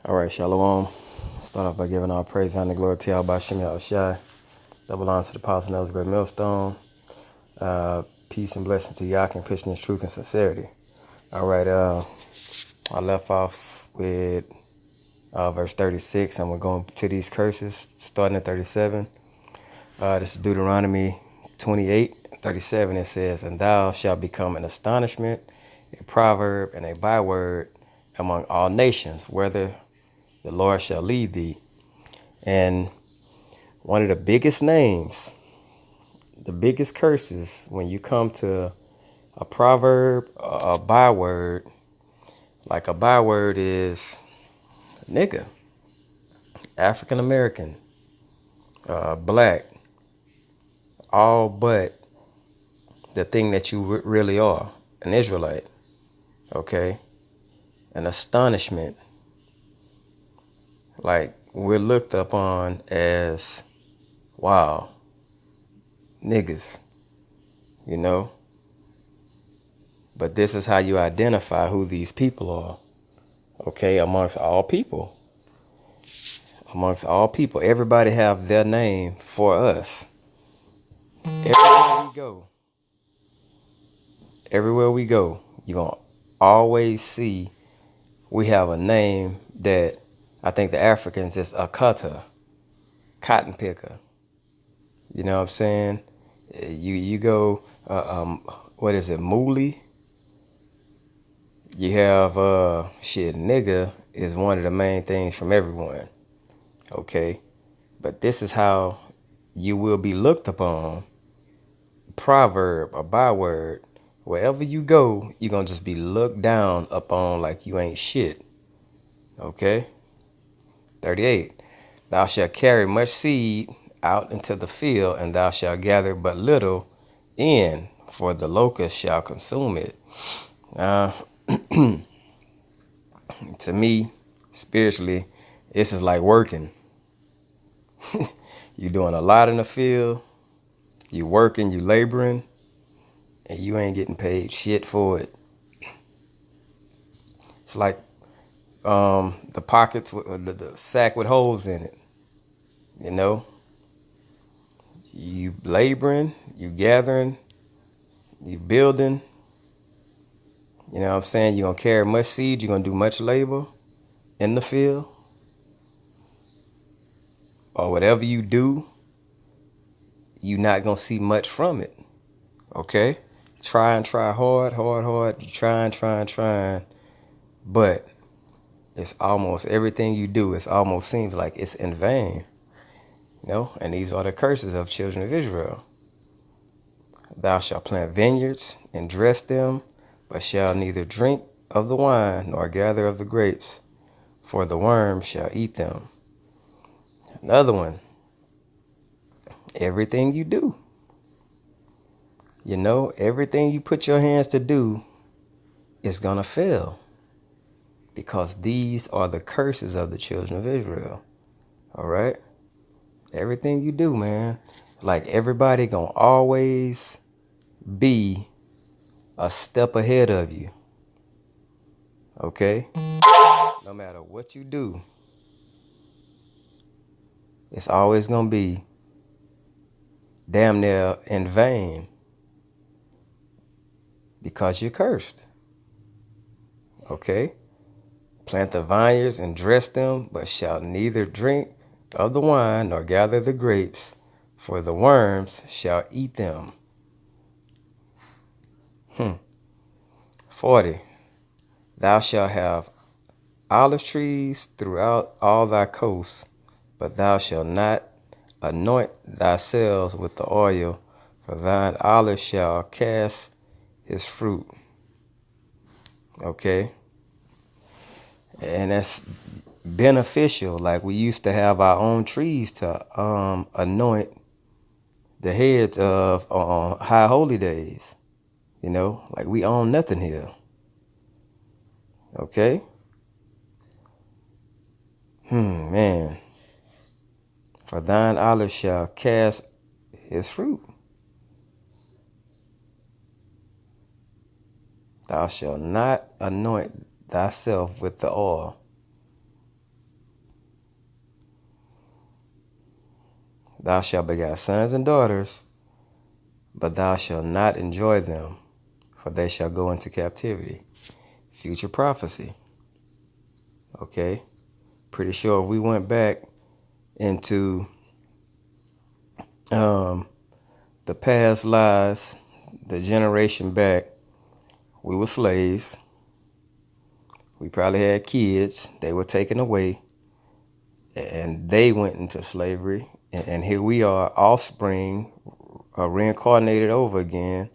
All right, Shalom. Start off by giving all praise, honor, and glory to Yahweh Shem Shai. Double honor to the Apostle Nel's great millstone. Peace and blessing to Yakin, Christian truth and sincerity. All right, I left off with verse 36, and we're going to these curses, starting at 37. This is Deuteronomy 28:37. It says, "And thou shalt become an astonishment, a proverb, and a byword among all nations, whether the Lord shall lead thee." And one of the biggest names, the biggest curses when you come to a proverb, a byword, like a byword is nigga, African American, black, all but the thing that you really are, an Israelite, okay? An astonishment, like we're looked upon as, wow, niggas, you know? But this is how you identify who these people are, okay, amongst all people. Amongst all people, everybody have their name for us. Everywhere we go, you're going to always see we have a name that I think the Africans is Akata, cotton picker. You know what I'm saying? You go, what is it, Mooly? You have, nigga is one of the main things from everyone, okay? But this is how you will be looked upon, proverb, a byword. Wherever you go, you're going to just be looked down upon like you ain't shit, okay? 38, thou shalt carry much seed out into the field, and thou shalt gather but little in, for the locust shall consume it. To me, spiritually, this is like working. You're doing a lot in the field, you working, you laboring, and you ain't getting paid shit for it. It's like the pockets with the sack with holes in it. You know, you laboring, you gathering, you building. You know what I'm saying? You're going to carry much seed. You're going to do much labor in the field. Or whatever you do, you're not going to see much from it. Okay? Try and try hard. You trying. But it's almost everything you do, it almost seems like it's in vain. You know? And these are the curses of children of Israel. Thou shalt plant vineyards and dress them, but shalt neither drink of the wine nor gather of the grapes, for the worm shall eat them. Another one, everything you do. You know, everything you put your hands to do is going to fail, because these are the curses of the children of Israel. All right? Everything you do, man. Like everybody going to always be a step ahead of you. Okay? No matter what you do, it's always going to be damn near in vain, because you're cursed. Okay? Plant the vineyards and dress them, but shall neither drink of the wine nor gather the grapes, for the worms shall eat them. 40. Thou shalt have olive trees throughout all thy coasts, but thou shalt not anoint thyself with the oil, for thine olive shall cast his fruit. Okay? And that's beneficial. Like we used to have our own trees to anoint the heads of on high holy days. You know, like we own nothing here. Okay? Man. For thine olive shall cast his fruit. Thou shalt not anoint thyself with the oil. Thou shalt beget sons and daughters, but thou shalt not enjoy them, for they shall go into captivity. Future prophecy. Okay? Pretty sure if we went back into the past lives, the generation back, we were slaves. We probably had kids. They were taken away, and they went into slavery. And here we are, offspring, reincarnated over again.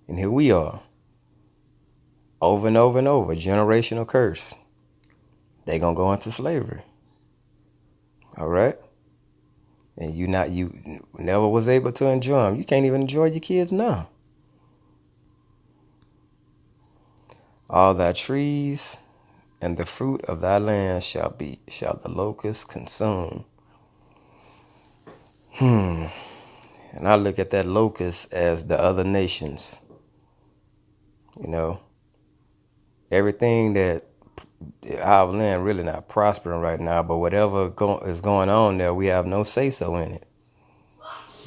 And here we are, over and over and over, generational curse. They gonna go into slavery. All right? And you never was able to enjoy them. You can't even enjoy your kids now. All thy trees and the fruit of thy land shall the locust consume. And I look at that locust as the other nations. You know, everything that our land really not prospering right now, but whatever is going on there, we have no say-so in it.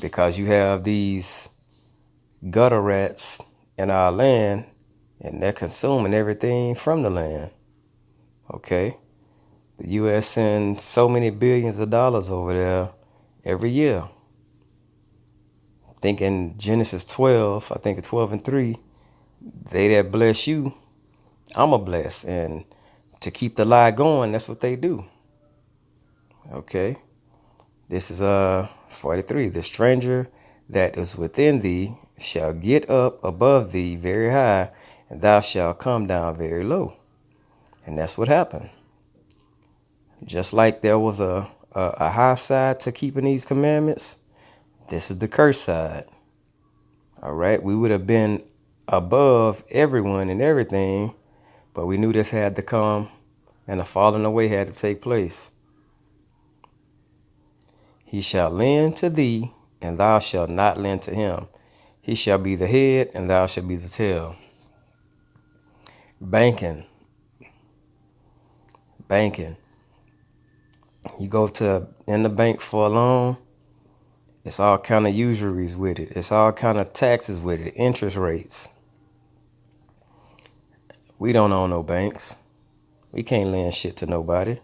Because you have these gutter rats in our land, and they're consuming everything from the land. Okay? The U.S. sends so many billions of dollars over there every year. Think in Genesis 12, I think it's 12:3, they that bless you, I'ma bless. And to keep the lie going, that's what they do. Okay? This is 43. The stranger that is within thee shall get up above thee very high, and thou shalt come down very low. And that's what happened. Just like there was a high side to keeping these commandments, this is the curse side. All right. We would have been above everyone and everything, but we knew this had to come and the falling away had to take place. He shall lend to thee, and thou shalt not lend to him. He shall be the head, and thou shalt be the tail. Banking. You go in the bank for a loan, it's all kind of usuries with it. It's all kind of taxes with it, interest rates. We don't own no banks. We can't lend shit to nobody.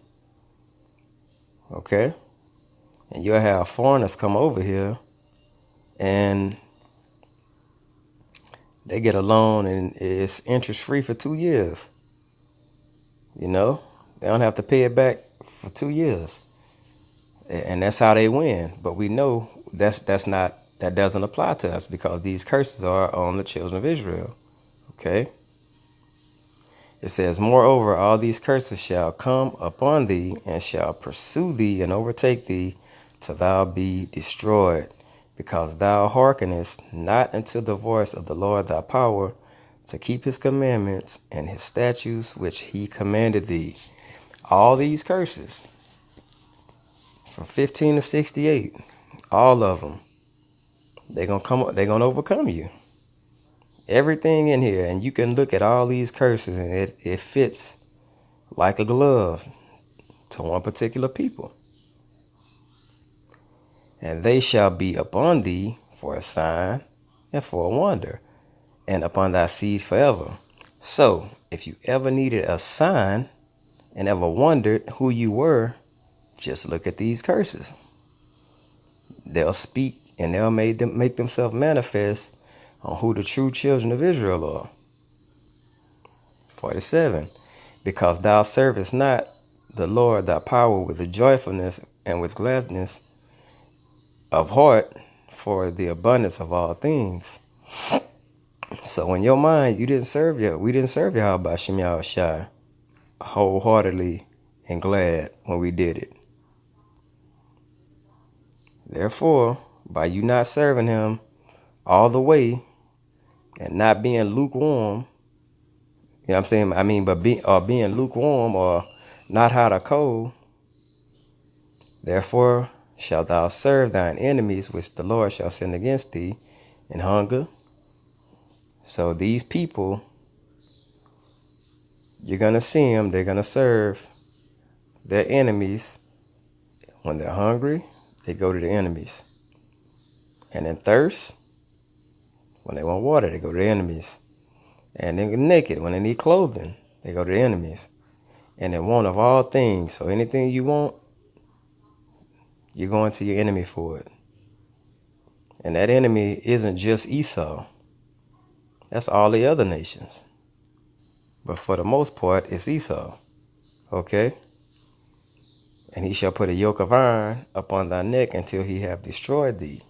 Okay? And you'll have foreigners come over here and they get a loan and it's interest free for 2 years. You know? They don't have to pay it back for 2 years. And that's how they win. But we know that doesn't apply to us because these curses are on the children of Israel. Okay? It says, moreover, all these curses shall come upon thee and shall pursue thee and overtake thee till thou be destroyed, because thou hearkenest not unto the voice of the Lord thy power to keep his commandments and his statutes which he commanded thee. All these curses from 15 to 68, all of them, they're gonna overcome you. Everything in here, and you can look at all these curses and it fits like a glove to one particular people. And they shall be upon thee for a sign and for a wonder, and upon thy seed forever. So if you ever needed a sign and ever wondered who you were, just look at these curses. They'll speak and they'll make themselves manifest on who the true children of Israel are. 47. Because thou servest not the Lord thy power with the joyfulness and with gladness of heart for the abundance of all things. So in your mind, we didn't serve Yahweh Shem Yahushai wholeheartedly and glad when we did it. Therefore, by you not serving him all the way and not being lukewarm, you know what I'm saying? I mean, being lukewarm or not hot or cold, therefore shalt thou serve thine enemies, which the Lord shall send against thee in hunger. So these people, you're going to see them, they're going to serve their enemies. When they're hungry, they go to the enemies. And in thirst, when they want water, they go to their enemies. And they're naked, when they need clothing, they go to their enemies. And in want of all things, so anything you want, you're going to your enemy for it. And that enemy isn't just Esau. That's all the other nations. But for the most part, it's Esau. Okay? And he shall put a yoke of iron upon thy neck until he have destroyed thee.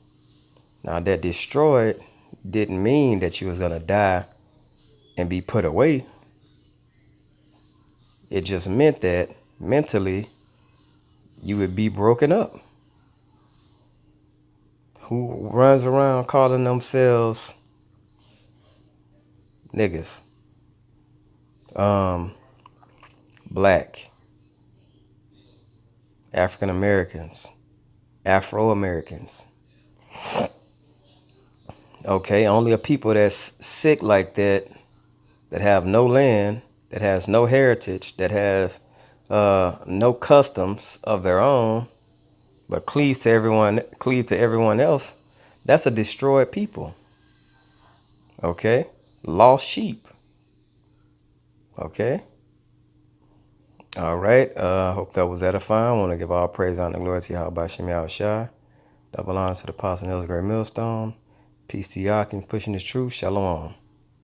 Now that destroyed didn't mean that you was going to die and be put away. It just meant that mentally you would be broken up. Who runs around calling themselves niggas? Black, African Americans, Afro Americans. Okay, only a people that's sick like that, that have no land, that has no heritage, that has no customs of their own, but cleave to everyone else. That's a destroyed people. Okay, lost sheep. Okay. All right. Hope that was edifying. I want to give all praise, honor, and glory to Yahweh Shem Yahushua. Double honor to the Apostle Nels Great Millstone. Peace to Yakin, pushing his truth. Shalom.